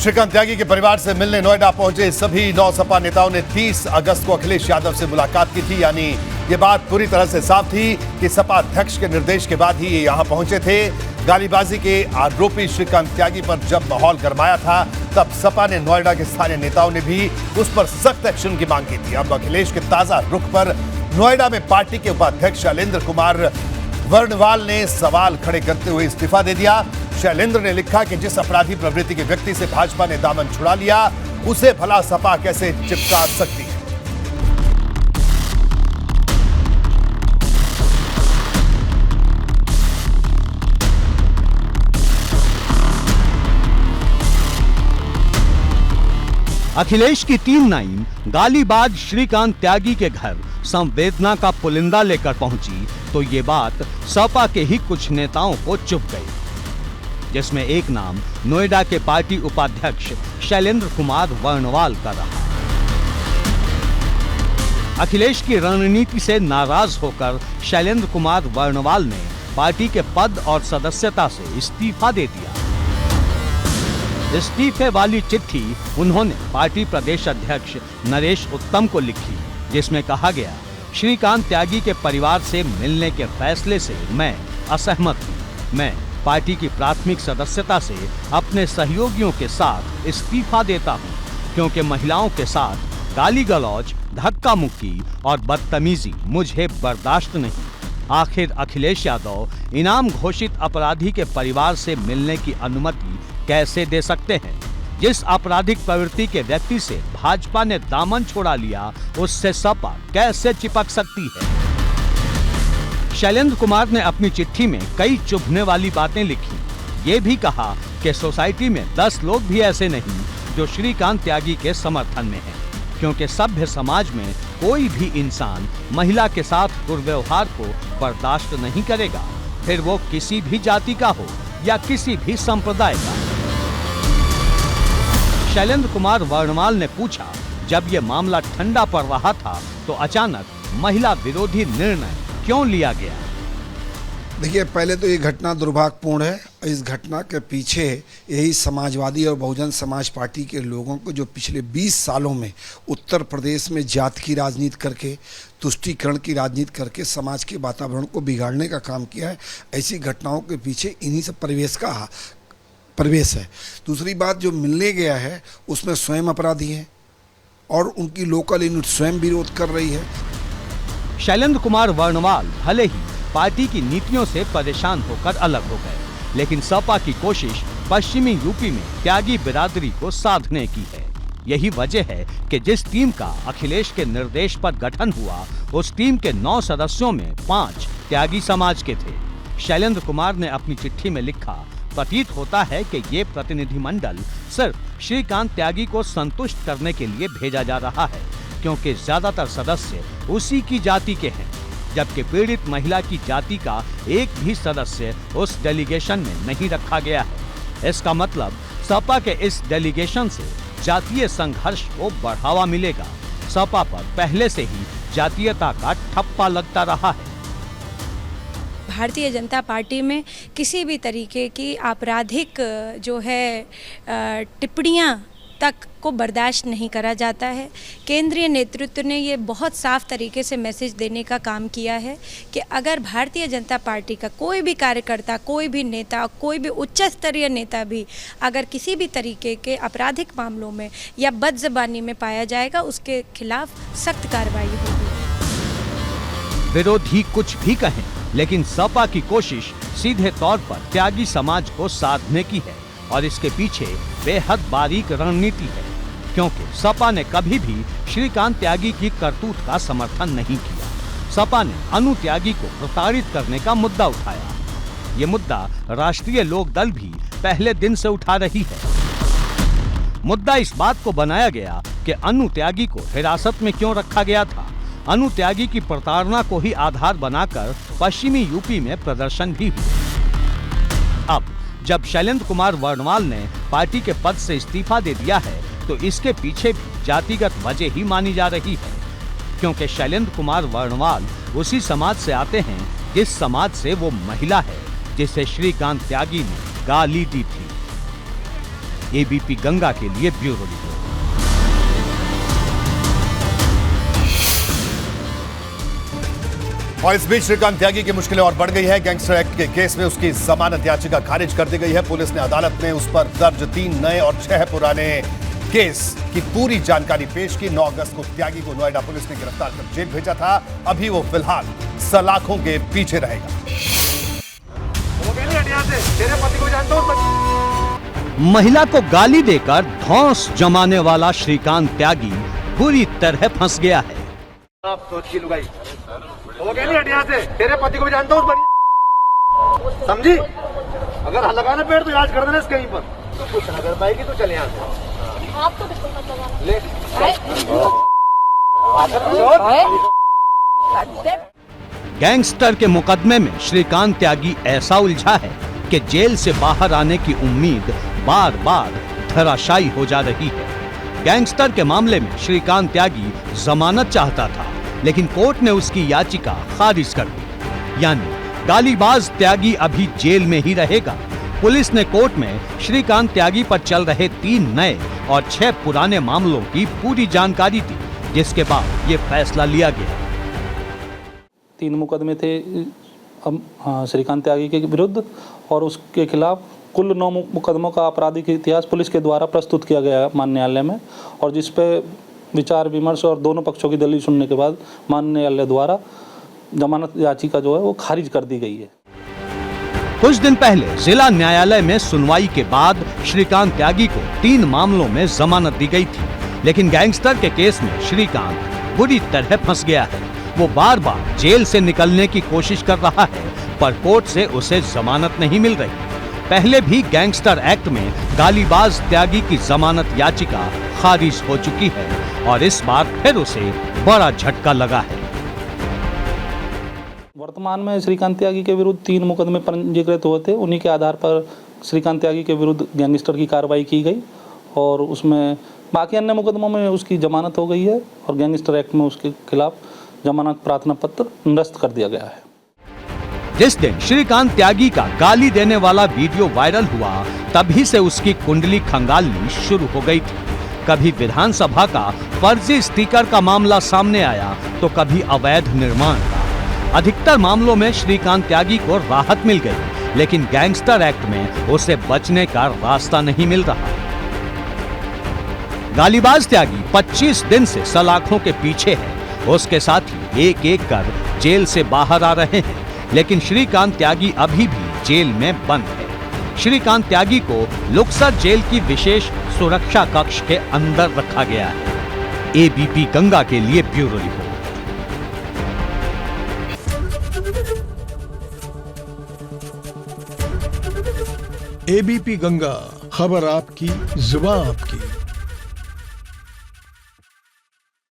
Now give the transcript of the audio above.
श्रीकांत त्यागी के परिवार से मिलने नोएडा पहुंचे सभी 9 सपा नेताओं ने 30 अगस्त को अखिलेश यादव से मुलाकात की थी। यानी ये बात पूरी तरह से साफ थी कि सपा अध्यक्ष के निर्देश के बाद ही ये यहां पहुंचे थे। गालीबाजी के आरोपी श्रीकांत त्यागी पर जब माहौल गरमाया था, तब सपा ने नोएडा के स्थानीय नेताओं ने भी उस पर सख्त एक्शन की मांग की थी। अब अखिलेश के ताजा रुख पर नोएडा में पार्टी के उपाध्यक्ष शैलेंद्र कुमार वर्णवाल ने सवाल खड़े करते हुए इस्तीफा दे दिया। शैलेंद्र ने लिखा कि जिस अपराधी प्रवृत्ति के व्यक्ति से भाजपा ने दामन छुड़ा लिया, उसे भला सपा कैसे चिपका सकती है। अखिलेश की टीम 9 गालीबाज श्रीकांत त्यागी के घर संवेदना का पुलिंदा लेकर पहुंची तो ये बात सपा के ही कुछ नेताओं को चुभ गई, जिसमें एक नाम नोएडा के पार्टी उपाध्यक्ष शैलेंद्र कुमार वर्णवाल का रहा। अखिलेश की रणनीति से नाराज होकर शैलेंद्र कुमार वर्णवाल ने पार्टी के पद और सदस्यता से इस्तीफा दे दिया। इस्तीफे वाली चिट्ठी उन्होंने पार्टी प्रदेश अध्यक्ष नरेश उत्तम को लिखी, जिसमें कहा गया, श्रीकांत त्यागी के परिवार से मिलने के फैसले से मैं असहमत हूं। मैं पार्टी की प्राथमिक सदस्यता से अपने सहयोगियों के साथ इस्तीफा देता हूं, क्योंकि महिलाओं के साथ गाली गलौज, धक्का मुक्की और बदतमीजी मुझे बर्दाश्त नहीं। आखिर अखिलेश यादव इनाम घोषित अपराधी के परिवार से मिलने की अनुमति कैसे दे सकते हैं? जिस आपराधिक प्रवृत्ति के व्यक्ति से भाजपा ने दामन छोड़ा लिया, उससे सपा कैसे चिपक सकती है? शैलेंद्र कुमार ने अपनी चिट्ठी में कई चुभने वाली बातें लिखी। ये भी कहा कि सोसाइटी में 10 लोग भी ऐसे नहीं जो श्रीकांत त्यागी के समर्थन में हैं, क्योंकि सभ्य समाज में कोई भी इंसान महिला के साथ दुर्व्यवहार को बर्दाश्त नहीं करेगा, फिर वो किसी भी जाति का हो या किसी भी संप्रदाय का। शैलेंद्र कुमार वर्णवाल ने पूछा, जब ये मामला ठंडा पड़ रहा था तो अचानक महिला विरोधी निर्णय क्यों लिया गया? देखिए, पहले तो ये घटना दुर्भाग्यपूर्ण है। इस घटना के पीछे यही समाजवादी और बहुजन समाज पार्टी के लोगों को, जो पिछले 20 सालों में उत्तर प्रदेश में जाति की राजनीति करके, तुष्टीकरण की राजनीति करके समाज के वातावरण को बिगाड़ने का काम किया है, ऐसी घटनाओं के पीछे इन्हीं सब परिवेश है। दूसरी बात, जो मिलने गया है उसमें स्वयं अपराधी हैं और उनकी लोकल यूनिट स्वयं विरोध कर रही है। शैलेंद्र कुमार वर्णवाल भले ही पार्टी की नीतियों से परेशान होकर अलग हो गए, लेकिन सपा की कोशिश पश्चिमी यूपी में त्यागी बिरादरी को साधने की है। यही वजह है कि जिस टीम का अखिलेश के निर्देश पर गठन हुआ, उस टीम के 9 सदस्यों में 5 त्यागी समाज के थे। शैलेंद्र कुमार ने अपनी चिट्ठी में लिखा, प्रतीत होता है कि ये प्रतिनिधिमंडल सिर्फ श्रीकांत त्यागी को संतुष्ट करने के लिए भेजा जा रहा है, क्योंकि ज्यादातर सदस्य उसी की जाति के हैं, जबकि पीड़ित महिला की जाति का एक भी सदस्य उस डेलीगेशन में नहीं रखा गया है। इसका मतलब सपा के इस डेलीगेशन से जातीय संघर्ष को बढ़ावा मिलेगा। सपा पर पहले से ही जातीयता का ठप्पा लगता रहा है। भारतीय जनता पार्टी में किसी भी तरीके की आपराधिक जो है टिप्पणियां तक को बर्दाश्त नहीं करा जाता है। केंद्रीय नेतृत्व ने ये बहुत साफ तरीके से मैसेज देने का काम किया है कि अगर भारतीय जनता पार्टी का कोई भी कार्यकर्ता, कोई भी नेता, कोई भी उच्च स्तरीय नेता भी अगर किसी भी तरीके के आपराधिक मामलों में या बदज़बानी में पाया जाएगा, उसके खिलाफ सख्त कार्रवाई होगी। विरोधी कुछ भी कहें, लेकिन सपा की कोशिश सीधे तौर पर त्यागी समाज को साधने की है और इसके पीछे बेहद बारीक रणनीति है, क्योंकि सपा ने कभी भी श्रीकांत त्यागी की करतूत का समर्थन नहीं किया। सपा ने अनु त्यागी को प्रताड़ित करने का मुद्दा उठाया। ये मुद्दा राष्ट्रीय लोक दल भी पहले दिन से उठा रही है। मुद्दा इस बात को बनाया गया कि अनु त्यागी को हिरासत में क्यों रखा गया था। अनु त्यागी की प्रताड़ना को ही आधार बनाकर पश्चिमी यूपी में प्रदर्शन भी हुआ। अब जब शैलेंद्र कुमार वर्णवाल ने पार्टी के पद से इस्तीफा दे दिया है, तो इसके पीछे भी जातिगत वजह ही मानी जा रही है, क्योंकि शैलेंद्र कुमार वर्णवाल उसी समाज से आते हैं जिस समाज से वो महिला है जिसे श्रीकांत त्यागी ने गाली दी थी। एबीपी गंगा के लिए ब्यूरो रिपोर्ट। और इस बीच श्रीकांत त्यागी की मुश्किलें और बढ़ गई है। गैंगस्टर एक्ट के केस में उसकी जमानत याचिका खारिज कर दी गई है। पुलिस ने अदालत में उस पर दर्ज 3 नए और 6 पुराने केस की पूरी जानकारी पेश की। 9 अगस्त को त्यागी को नोएडा पुलिस ने गिरफ्तार कर जेल भेजा था। अभी वो फिलहाल सलाखों के पीछे रहेगा। महिला को गाली देकर धौंस जमाने वाला श्रीकांत त्यागी पूरी तरह फंस गया है। आप सोच की लुगाई हो गया नहीं हट यहाँ से। तेरे पति को भी जानता हूँ बढ़िया, समझी? अगर लगाना पेड़ तो इलाज कर देना कहीं पर। तो कुछ ना कर पाएगी तो चले यहाँ से। आप तो बिल्कुल मत लगाना। ले गैंगस्टर के मुकदमे में श्रीकांत त्यागी ऐसा उलझा है कि जेल से बाहर आने की उम्मीद बार बार धराशायी हो जा रही है। गैंगस्टर के मामले में श्रीकांत त्यागी जमानत चाहता था, लेकिन कोर्ट ने उसकी याचिका खारिज कर दी। यानी गालीबाज त्यागी अभी जेल में ही रहेगा। पुलिस ने कोर्ट में श्रीकांत त्यागी पर चल रहे 3 नए और 6 पुराने मामलों की पूरी जानकारी दी, जिसके बाद ये फैसला लिया गया। 3 मुकदमे थे श्रीकांत त्यागी के विरुद्ध और उसके खिलाफ कुल 9 मुकदमों का आपराधिक इतिहास पुलिस के द्वारा प्रस्तुत किया गया माननीय न्यायालय में, और जिस पे विचार विमर्श और दोनों पक्षों की दलील सुनने के बाद माननीय न्यायालय द्वारा जमानत याचिका जो है वो खारिज कर दी गई है। कुछ दिन पहले जिला न्यायालय में सुनवाई के बाद श्रीकांत त्यागी को 3 मामलों में जमानत दी गई थी, लेकिन गैंगस्टर के केस में श्रीकांत बुरी तरह फंस गया है। वो बार बार जेल से निकलने की कोशिश कर रहा है, पर कोर्ट से उसे जमानत नहीं मिल रही। पहले भी गैंगस्टर एक्ट में गालीबाज त्यागी की जमानत याचिका खारिज हो चुकी है और इस बार फिर उसे बड़ा झटका लगा है। वर्तमान में श्रीकांत त्यागी के विरुद्ध 3 मुकदमे पंजीकृत हुए थे। उन्हीं के आधार पर श्रीकांत त्यागी के विरुद्ध गैंगस्टर की कार्रवाई की गई और उसमें बाकी अन्य मुकदमों में उसकी जमानत हो गई है और गैंगस्टर एक्ट में उसके खिलाफ जमानत प्रार्थना पत्र निरस्त कर दिया गया है। जिस दिन श्रीकांत त्यागी का गाली देने वाला वीडियो वायरल हुआ, तभी से उसकी कुंडली खंगालनी शुरू हो गई थी। कभी विधानसभा का फर्जी स्टिकर का मामला सामने आया तो कभी अवैध निर्माण का। अधिकतर मामलों में श्रीकांत त्यागी को राहत मिल गई, लेकिन गैंगस्टर एक्ट में उसे बचने का रास्ता नहीं मिल रहा। गालीबाज त्यागी 25 दिन से सलाखों के पीछे है। उसके साथी एक एक कर जेल से बाहर आ रहे हैं, लेकिन श्रीकांत त्यागी अभी भी जेल में बंद है। श्रीकांत त्यागी को लुक्सर जेल की विशेष सुरक्षा कक्ष के अंदर रखा गया है। एबीपी गंगा के लिए ब्यूरो रिपोर्ट। एबीपी गंगा, खबर आपकी, जुबान आपकी।